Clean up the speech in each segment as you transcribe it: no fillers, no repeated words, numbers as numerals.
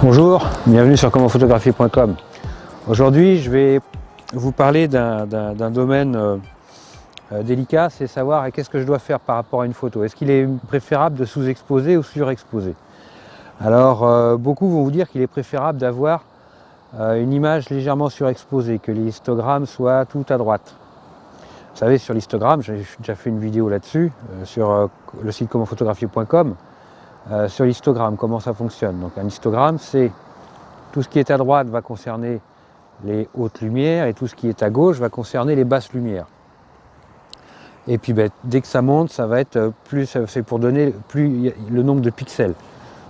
Bonjour, bienvenue sur commentphotographie.com. Aujourd'hui, je vais vous parler d'un domaine délicat, c'est savoir qu'est-ce que je dois faire par rapport à une photo. Est-ce qu'il est préférable de sous-exposer ou surexposer? Alors, beaucoup vont vous dire qu'il est préférable d'avoir une image légèrement surexposée, que l'histogramme soit tout à droite. Vous savez, sur l'histogramme, j'ai déjà fait une vidéo là-dessus, sur le site commentphotographie.com. Sur l'histogramme, comment ça fonctionne. Donc un histogramme, c'est tout ce qui est à droite va concerner les hautes lumières et tout ce qui est à gauche va concerner les basses lumières. Et puis dès que ça monte, ça va être plus, c'est pour donner plus le nombre de pixels.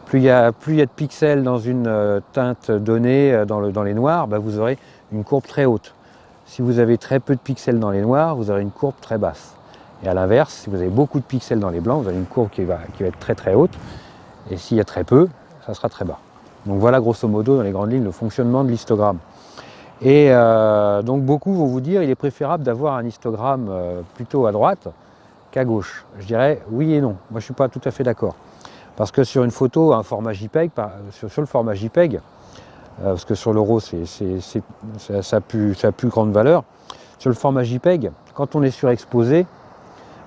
Plus il y a de pixels dans une teinte donnée dans les noirs, vous aurez une courbe très haute. Si vous avez très peu de pixels dans les noirs, vous aurez une courbe très basse. Et à l'inverse, si vous avez beaucoup de pixels dans les blancs, vous avez une courbe qui va être très très haute. Et s'il y a très peu, ça sera très bas. Donc voilà grosso modo dans les grandes lignes le fonctionnement de l'histogramme. Et donc beaucoup vont vous dire qu'il est préférable d'avoir un histogramme plutôt à droite qu'à gauche. Je dirais oui et non. Moi je ne suis pas tout à fait d'accord. Parce que sur une photo, un format JPEG, sur le format JPEG, parce que sur le RAW ça a plus grande valeur, sur le format JPEG, quand on est surexposé,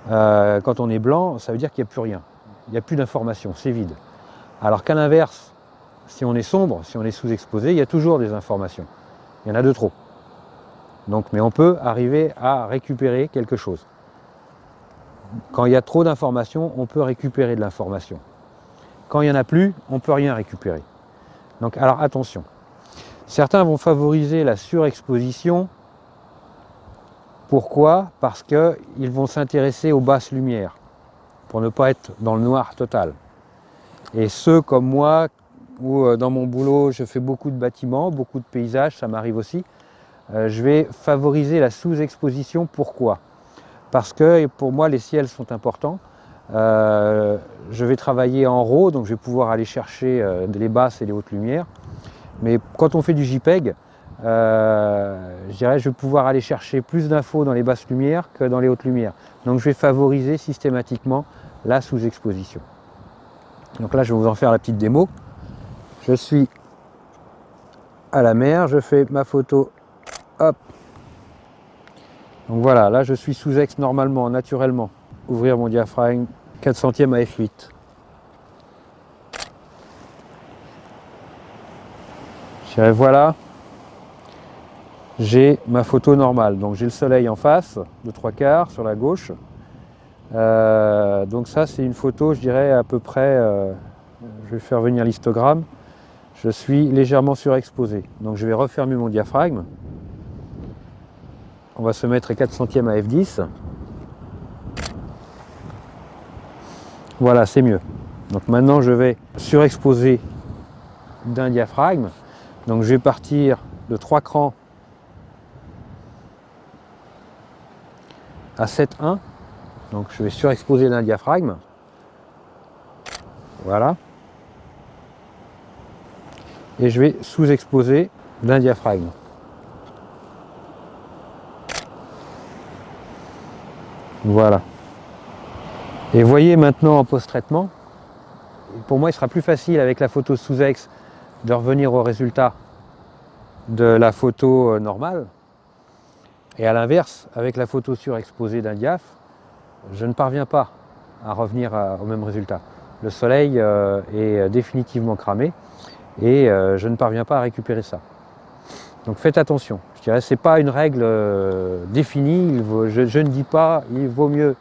quand on est blanc, ça veut dire qu'il n'y a plus rien. Il n'y a plus d'informations, c'est vide. Alors qu'à l'inverse, si on est sombre, si on est sous-exposé, il y a toujours des informations. Il y en a de trop. Donc, mais on peut arriver à récupérer quelque chose. Quand il y a trop d'informations, on peut récupérer de l'information. Quand il n'y en a plus, on ne peut rien récupérer. Donc, alors attention. Certains vont favoriser la surexposition. Pourquoi? Parce qu'ils vont s'intéresser aux basses lumières, pour ne pas être dans le noir total. Et ceux comme moi, où dans mon boulot je fais beaucoup de bâtiments, beaucoup de paysages, ça m'arrive aussi, je vais favoriser la sous-exposition. Pourquoi? Parce que pour moi les ciels sont importants. Je vais travailler en RAW, donc je vais pouvoir aller chercher les basses et les hautes lumières. Mais quand on fait du JPEG, je dirais je vais pouvoir aller chercher plus d'infos dans les basses lumières que dans les hautes lumières. Donc je vais favoriser systématiquement la sous-exposition. Donc là je vais vous en faire la petite démo. Je suis à la mer, je fais ma photo, hop. Donc voilà, là je suis sous-ex normalement, naturellement. Ouvrir mon diaphragme, 4/100 à f8. Je dirais voilà, j'ai ma photo normale. Donc j'ai le soleil en face, de 3/4 sur la gauche. Donc ça c'est une photo, je dirais à peu près, je vais faire venir l'histogramme, je suis légèrement surexposé. Donc je vais refermer mon diaphragme, on va se mettre à 4/100 à f10. Voilà, c'est mieux. Donc maintenant je vais surexposer d'un diaphragme, donc je vais partir de 3 crans à 7/1. Donc je vais surexposer d'un diaphragme, voilà, et je vais sous-exposer d'un diaphragme. Voilà. Et voyez maintenant en post-traitement, pour moi il sera plus facile avec la photo sous-ex de revenir au résultat de la photo normale, et à l'inverse, avec la photo surexposée d'un diaph, je ne parviens pas à revenir au même résultat. Le soleil est définitivement cramé et je ne parviens pas à récupérer ça. Donc faites attention. Je dirais c'est pas une règle définie. Je ne dis pas il vaut mieux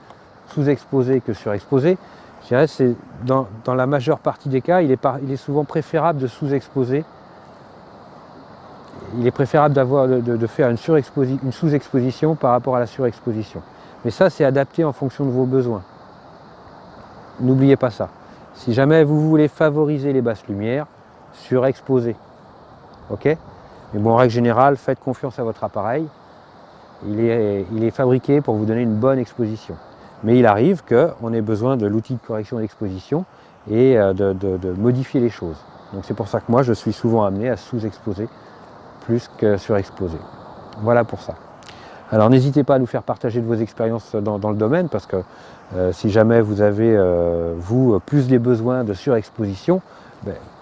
sous-exposer que surexposer. Je dirais c'est dans la majeure partie des cas, il est souvent préférable de sous-exposer. Il est préférable de faire une sous-exposition par rapport à la surexposition. Mais ça, c'est adapté en fonction de vos besoins. N'oubliez pas ça. Si jamais vous voulez favoriser les basses lumières, surexposez. Ok? Mais bon, en règle générale, faites confiance à votre appareil. Il est fabriqué pour vous donner une bonne exposition. Mais il arrive qu'on ait besoin de l'outil de correction d'exposition et de modifier les choses. Donc c'est pour ça que moi, je suis souvent amené à sous-exposer plus que surexposer. Voilà pour ça. Alors n'hésitez pas à nous faire partager de vos expériences dans le domaine, parce que si jamais vous avez, plus des besoins de surexposition,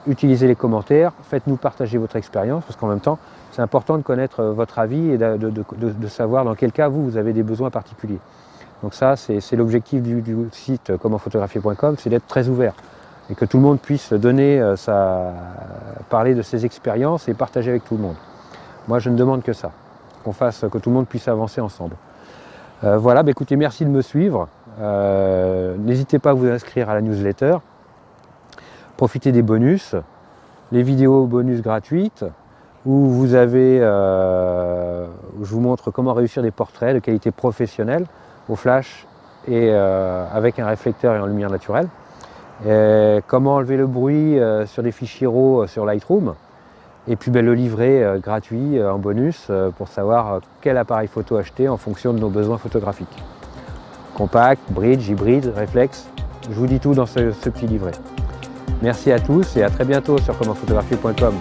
utilisez les commentaires, faites-nous partager votre expérience, parce qu'en même temps, c'est important de connaître votre avis et de savoir dans quel cas vous avez des besoins particuliers. Donc ça, c'est l'objectif du site commentphotographier.com, c'est d'être très ouvert et que tout le monde puisse donner parler de ses expériences et partager avec tout le monde. Moi, je ne demande que ça, que tout le monde puisse avancer ensemble. Voilà, écoutez, merci de me suivre. N'hésitez pas à vous inscrire à la newsletter. Profitez des bonus, les vidéos bonus gratuites, où vous avez, je vous montre comment réussir des portraits de qualité professionnelle au flash et avec un réflecteur et en lumière naturelle. Et comment enlever le bruit sur des fichiers RAW sur Lightroom. Et puis le livret gratuit en bonus pour savoir quel appareil photo acheter en fonction de nos besoins photographiques. Compact, bridge, hybride, réflexe, je vous dis tout dans ce petit livret. Merci à tous et à très bientôt sur commentphotographier.com.